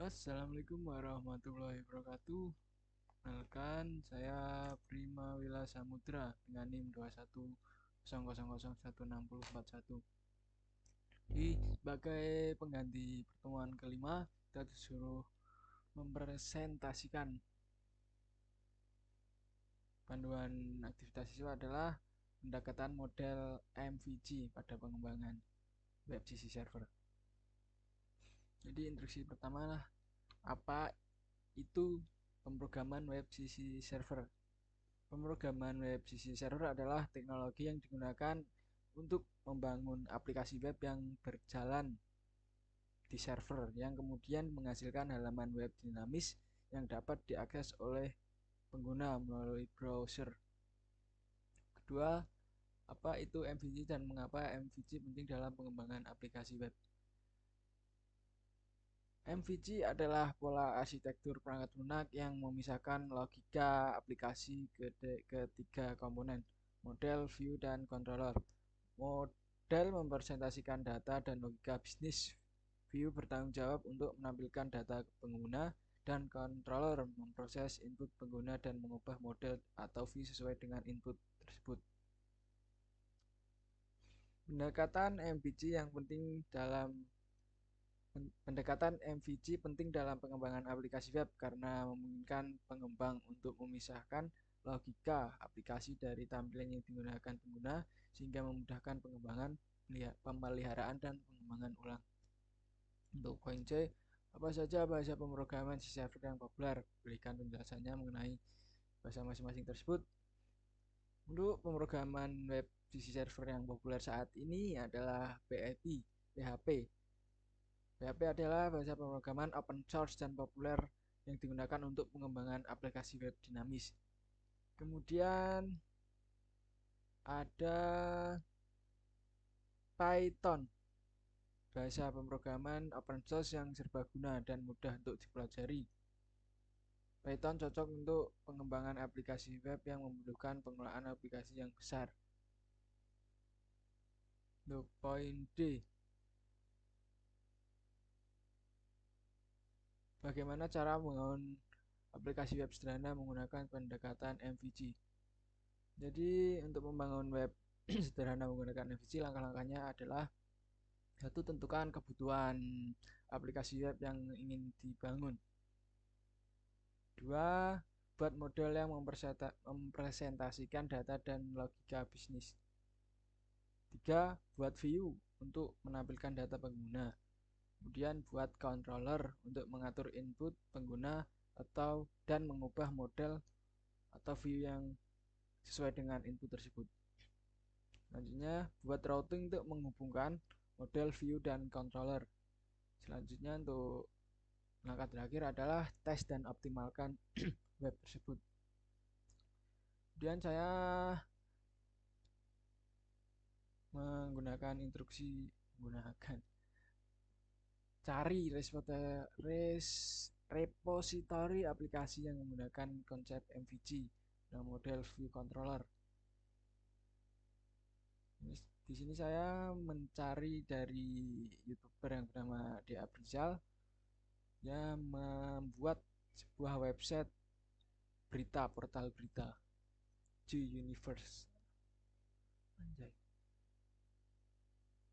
Assalamualaikum warahmatullahi wabarakatuh. Kenalkan, saya Prima Wila Samudra dengan NIM 2100001641. Sebagai pengganti pertemuan kelima, kita disuruh mempresentasikan panduan aktivitas siswa adalah pendekatan model MVG pada pengembangan web sisi server. Jadi instruksi pertama lah, apa itu pemrograman web sisi server? Pemrograman web sisi server adalah teknologi yang digunakan untuk membangun aplikasi web yang berjalan di server yang kemudian menghasilkan halaman web dinamis yang dapat diakses oleh pengguna melalui browser. Kedua, apa itu MVC dan mengapa MVC penting dalam pengembangan aplikasi web? MVC adalah pola arsitektur perangkat lunak yang memisahkan logika aplikasi ke tiga komponen, model, view, dan controller. Model mempresentasikan data dan logika bisnis. View bertanggung jawab untuk menampilkan data pengguna, dan controller memproses input pengguna dan mengubah model atau view sesuai dengan input tersebut. Pendekatan MVC yang penting dalam Pendekatan MVC penting dalam pengembangan aplikasi web karena memungkinkan pengembang untuk memisahkan logika aplikasi dari tampilan yang digunakan pengguna sehingga memudahkan pengembangan, pemeliharaan, dan pengembangan ulang. Untuk poin C, apa saja bahasa pemrograman C server yang populer? Berikan penjelasannya mengenai bahasa masing-masing tersebut. Untuk pemrograman web C server yang populer saat ini adalah PHP. PHP adalah bahasa pemrograman open source dan populer yang digunakan untuk pengembangan aplikasi web dinamis. Kemudian ada Python, bahasa pemrograman open source yang serbaguna dan mudah untuk dipelajari. Python cocok untuk pengembangan aplikasi web yang membutuhkan pengelolaan aplikasi yang besar. Untuk poin D, bagaimana cara membangun aplikasi web sederhana menggunakan pendekatan MVC? Jadi untuk membangun web sederhana menggunakan MVC, langkah-langkahnya adalah: satu, tentukan kebutuhan aplikasi web yang ingin dibangun. Dua, buat model yang mempresentasikan data dan logika bisnis. Tiga, buat view untuk menampilkan data pengguna. Kemudian buat controller untuk mengatur input pengguna dan mengubah model atau view yang sesuai dengan input tersebut. Selanjutnya, buat routing untuk menghubungkan model, view, dan controller. Selanjutnya, untuk langkah terakhir adalah tes dan optimalkan web tersebut. Kemudian saya menggunakan instruksi cari repositori aplikasi yang menggunakan konsep MVC dan model view controller. Di sini saya mencari dari YouTuber yang bernama Dea Brizal yang membuat sebuah website berita, portal berita, G-Universe. Anjay.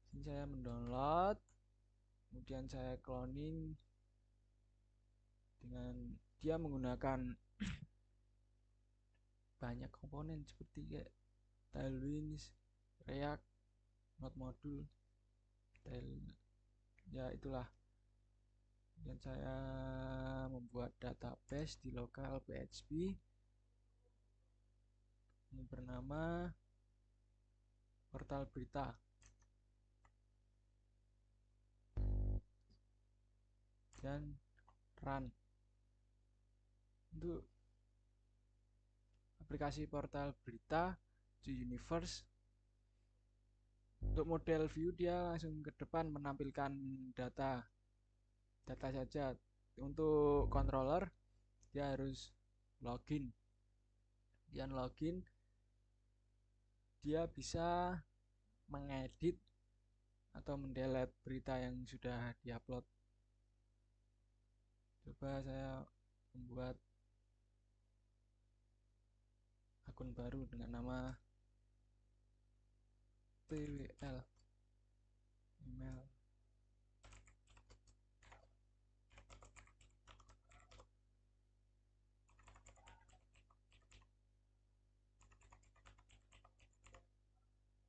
Sini saya mendownload, kemudian saya cloning dengan dia menggunakan banyak komponen seperti kayak Tailwind, React, Node modul, ya itulah. Dan saya membuat database di lokal PHP yang bernama portal berita, dan run. Untuk aplikasi portal berita di Universe, untuk model view dia langsung ke depan menampilkan data saja. Untuk controller dia harus login. Dia login, dia bisa mengedit atau mendelete berita yang sudah diupload. Coba saya membuat akun baru dengan nama TWL email.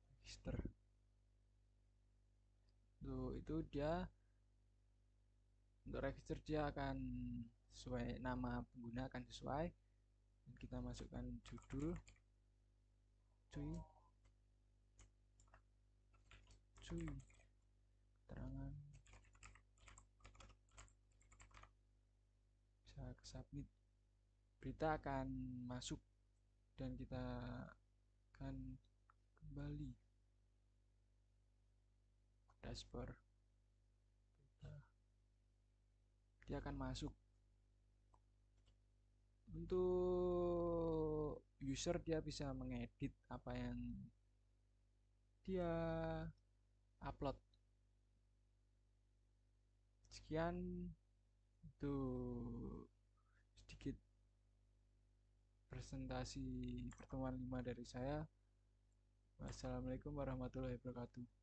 Register. Tuh, itu dia untuk register dia akan sesuai, nama pengguna akan sesuai, dan kita masukkan judul cuy keterangan, bisa ke submit, berita akan masuk dan kita akan kembali dashboard. Dia akan masuk. Untuk user dia bisa mengedit apa yang dia upload. Sekian, itu sedikit presentasi pertemuan 5 dari saya. Wassalamualaikum warahmatullahi wabarakatuh.